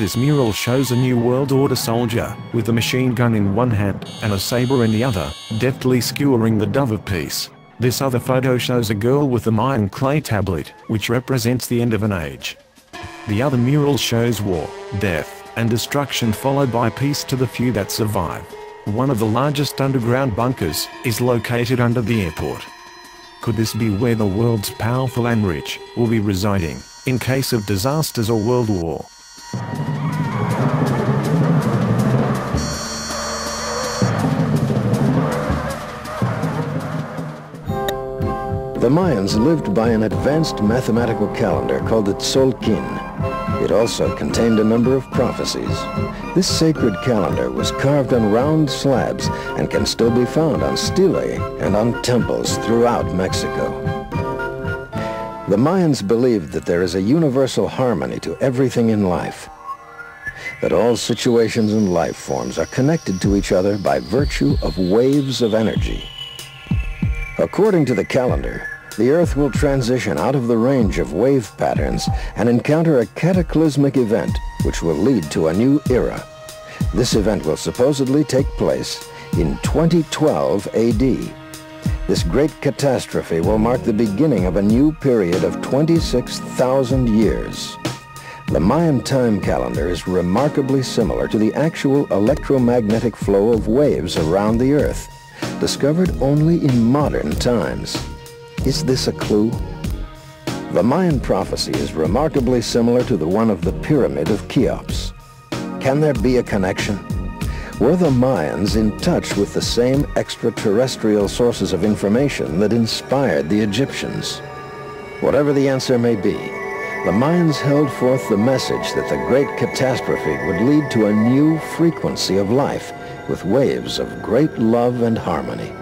This mural shows a New World Order soldier, with a machine gun in one hand, and a saber in the other, deftly skewering the dove of peace. This other photo shows a girl with a Mayan clay tablet, which represents the end of an age. The other mural shows war, death, and destruction followed by peace to the few that survive. One of the largest underground bunkers is located under the airport. Could this be where the world's powerful and rich will be residing, in case of disasters or world war? The Mayans lived by an advanced mathematical calendar called the Tzolkin. It also contained a number of prophecies. This sacred calendar was carved on round slabs and can still be found on stelae and on temples throughout Mexico. The Mayans believed that there is a universal harmony to everything in life, that all situations and life forms are connected to each other by virtue of waves of energy. According to the calendar, the Earth will transition out of the range of wave patterns and encounter a cataclysmic event which will lead to a new era. This event will supposedly take place in 2012 AD. This great catastrophe will mark the beginning of a new period of 26,000 years. The Mayan time calendar is remarkably similar to the actual electromagnetic flow of waves around the Earth, discovered only in modern times. Is this a clue? The Mayan prophecy is remarkably similar to the one of the Pyramid of Cheops. Can there be a connection? Were the Mayans in touch with the same extraterrestrial sources of information that inspired the Egyptians? Whatever the answer may be, the Mayans held forth the message that the great catastrophe would lead to a new frequency of life with waves of great love and harmony.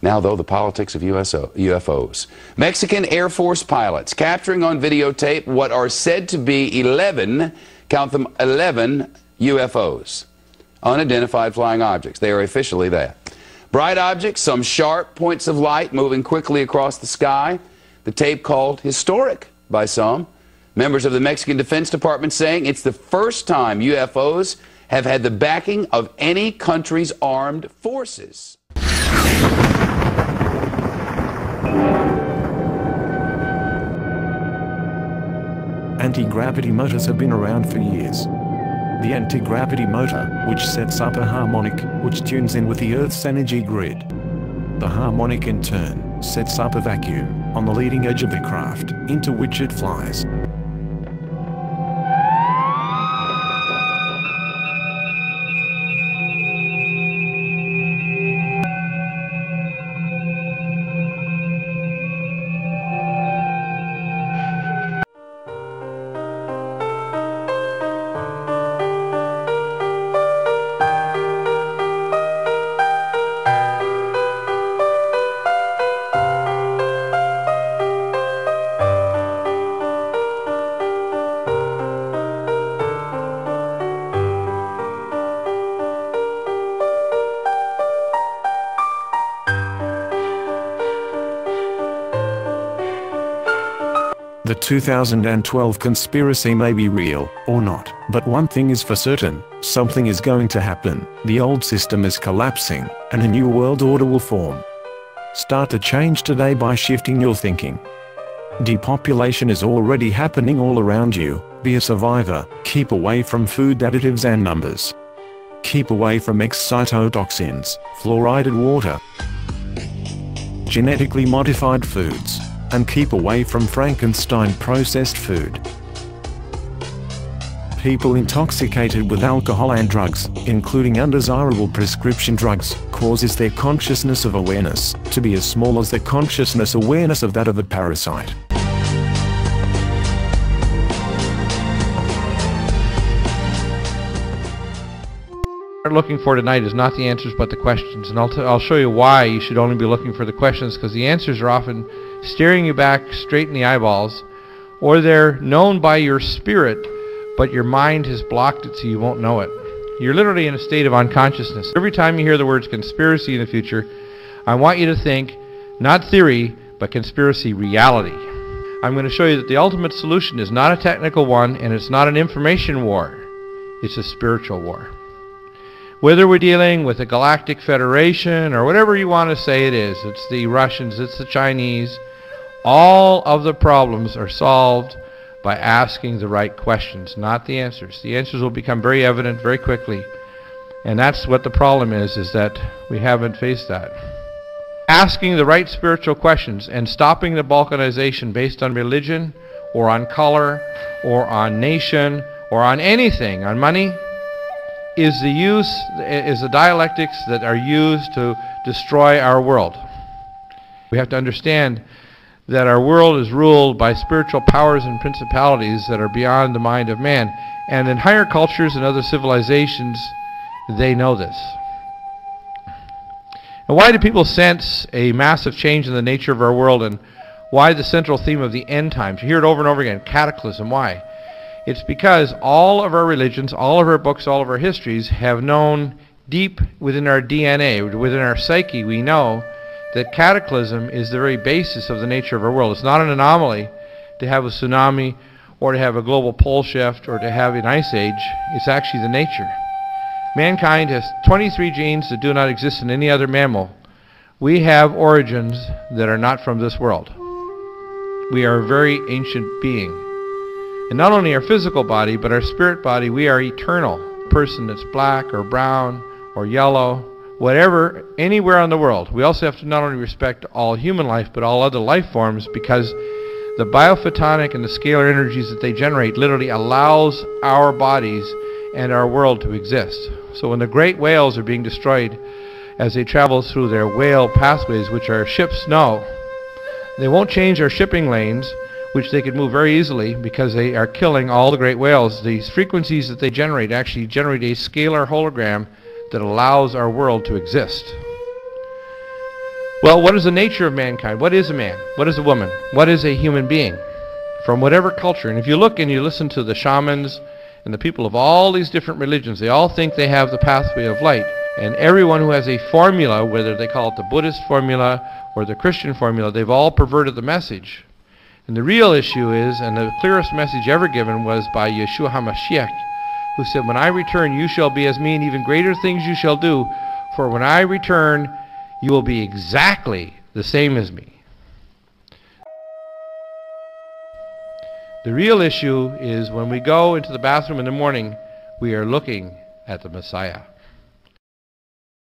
Now, though, the politics of UFOs. Mexican Air Force pilots capturing on videotape what are said to be 11, count them, 11 UFOs, unidentified flying objects. They are officially that. Bright objects, some sharp points of light moving quickly across the sky. The tape called historic by some. Members of the Mexican Defense Department saying it's the first time UFOs have had the backing of any country's armed forces. Anti-gravity motors have been around for years. The anti-gravity motor, which sets up a harmonic, which tunes in with the Earth's energy grid. The harmonic in turn sets up a vacuum on the leading edge of the craft into which it flies. The 2012 conspiracy may be real, or not, but one thing is for certain, something is going to happen. The old system is collapsing, and a new world order will form. Start to change today by shifting your thinking. Depopulation is already happening all around you. Be a survivor. Keep away from food additives and numbers. Keep away from excitotoxins, fluoridated water, genetically modified foods, and keep away from Frankenstein processed food. People intoxicated with alcohol and drugs, including undesirable prescription drugs, causes their consciousness of awareness to be as small as the consciousness awareness of that of a parasite. What we're looking for tonight is not the answers but the questions, and I'll show you why you should only be looking for the questions, because the answers are often staring you back straight in the eyeballs, or they're known by your spirit but your mind has blocked it so you won't know it. You're literally in a state of unconsciousness. Every time you hear the words conspiracy in the future, I want you to think not theory but conspiracy reality. I'm going to show you that the ultimate solution is not a technical one, and it's not an information war, it's a spiritual war. Whether we're dealing with a galactic federation or whatever you want to say it is, it's the Russians, it's the Chinese, all of the problems are solved by asking the right questions, not the answers. The answers will become very evident very quickly, and that's what the problem is that we haven't faced that. Asking the right spiritual questions and stopping the balkanization based on religion or on color or on nation or on anything, on money, is the dialectics that are used to destroy our world. We have to understand that our world is ruled by spiritual powers and principalities that are beyond the mind of man. And in higher cultures and other civilizations, they know this. And why do people sense a massive change in the nature of our world, and why the central theme of the end times? You hear it over and over again, cataclysm. Why? It's because all of our religions, all of our books, all of our histories have known deep within our DNA, within our psyche, we know that cataclysm is the very basis of the nature of our world. It's not an anomaly to have a tsunami or to have a global pole shift or to have an ice age. It's actually the nature. Mankind has 23 genes that do not exist in any other mammal. We have origins that are not from this world. We are a very ancient being. And not only our physical body, but our spirit body, we are eternal. A person that's black or brown or yellow, whatever, anywhere in the world. We also have to not only respect all human life, but all other life forms, because the biophotonic and the scalar energies that they generate literally allows our bodies and our world to exist. So when the great whales are being destroyed as they travel through their whale pathways, which our ships know, they won't change our shipping lanes, which they could move very easily because they are killing all the great whales. These frequencies that they generate actually generate a scalar hologram that allows our world to exist. Well, what is the nature of mankind? What is a man? What is a woman? What is a human being? From whatever culture. And if you look and you listen to the shamans and the people of all these different religions, they all think they have the pathway of light. And everyone who has a formula, whether they call it the Buddhist formula or the Christian formula, they've all perverted the message. And the real issue is, and the clearest message ever given was by Yeshua HaMashiach, who said, when I return, you shall be as me, and even greater things you shall do, for when I return, you will be exactly the same as me. The real issue is when we go into the bathroom in the morning, we are looking at the Messiah.